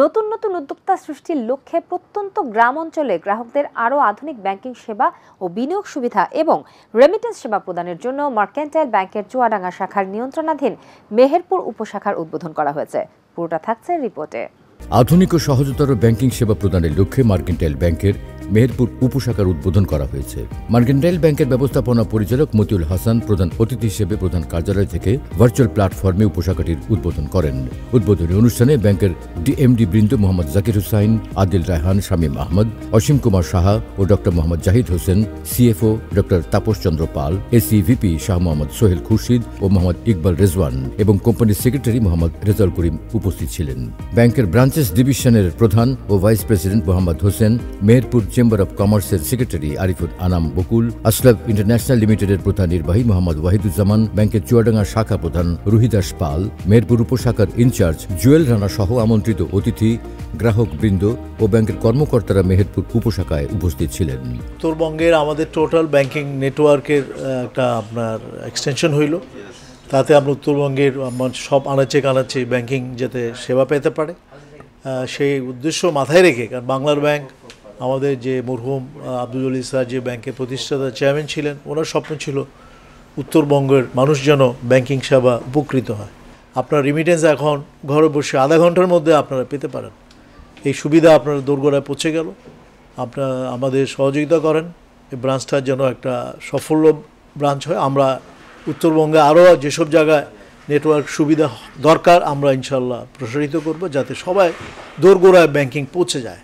নতুন নতুন উদ্যোক্তা সৃষ্টির লক্ষ্যে প্রত্যন্ত গ্রাম অঞ্চলে গ্রাহকদের আরও আধুনিক ব্যাংকিং সেবা ও বিনিয়োগ সুবিধা এবং রেমিটেন্স সেবা প্রদানের জন্য মার্কেন্টাইল ব্যাংকের চুয়াডাঙ্গা শাখার নিয়ন্ত্রণাধীন মেহেরপুর উপশাখার উদ্বোধন করা হয়েছে। পুরোটা থাকছে রিপোর্টে। আধুনিক ও সহজতর ব্যাংকিং সেবা প্রদানের লক্ষ্যে মার্কেন্টাইল ব্যাংকের মেহেরপুর উপশাখার উদ্বোধন করা হয়েছে। মার্কেন্টাইল ব্যাংকের ব্যবস্থাপনা পরিচালক মতিউল হাসান প্রধান অতিথি হিসেবে প্রধান কার্যালয় থেকে ভার্চুয়াল প্ল্যাটফর্মে উপশাখাটির উদ্বোধন করেন। উদ্বোধনী অনুষ্ঠানে ব্যাংকের ডিএমডি বৃন্দ মোহাম্মদ জাকির হুসাইন, আদিল রায়হান, শামীম আহমদ, অসীম কুমার সাহা ও doctor Mohammad Zahid Hossain, CFO doctor Tapas Chandra Pal, SEVP Shah Mohammad Sohel Khurshid ও মোহাম্মদ ইকবাল রেজওয়ান এবং কোম্পানির সেক্রেটারি মোহাম্মদ রেজাউল করিম উপস্থিত ছিলেন। ব্যাংকের ব্রাঞ্চেস ডিভিশনের প্রধান ও vice president Mohammad Hossain, Meherpur chamber of কমার্সের সেক্রেটারি আরিফুল আনাম বকুল, আসলাফ ইন্টারন্যাশনাল লিমিটেডের প্রধান নির্বাহী মোহাম্মদ ওয়াহিদুজ্জামান, ব্যাংকের চুয়াডাঙ্গা শাখা প্রধান রুহিদাস পাল, মেহেরপুর উপশাখার ইনচার্জ জুয়েল রানা সহ আমন্ত্রিত অতিথি, গ্রাহক বৃন্দ ও ব্যাংকের কর্মকর্তারা মেহেরপুর উপশাখায় উপস্থিত ছিলেন। উত্তরবঙ্গের আমাদের টোটাল ব্যাংকিং নেটওয়ার্কের একটা আপনার এক্সটেনশন হইল। তাতে আমরা উত্তরবঙ্গের সব আনাচে কানাচে ব্যাংকিং যাতে সেবা পেতে পারে সেই উদ্দেশ্য মাথায় রেখে, কারণ বাংলার ব্যাংক আমাদের যে মরহুম আব্দুল জলিল স্যার যে ব্যাংকের প্রতিষ্ঠাতা চেয়ারম্যান ছিলেন, ওনার স্বপ্ন ছিল উত্তরবঙ্গের মানুষ যেন ব্যাংকিং সেবা উপকৃত হয়। আপনার রিমিটেন্স এখন ঘরে বসে আধা ঘন্টার মধ্যে আপনারা পেতে পারেন। এই সুবিধা আপনার দোরগোড়ায় পৌঁছে গেল। আপনারা আমাদের সহযোগিতা করেন, এই ব্রাঞ্চটা যেন একটা সফল ব্রাঞ্চ হয়। আমরা উত্তরবঙ্গে আরও যেসব জায়গায় নেটওয়ার্ক সুবিধা দরকার আমরা ইনশাল্লাহ প্রসারিত করব, যাতে সবাই দোরগোড়ায় ব্যাংকিং পৌঁছে যায়।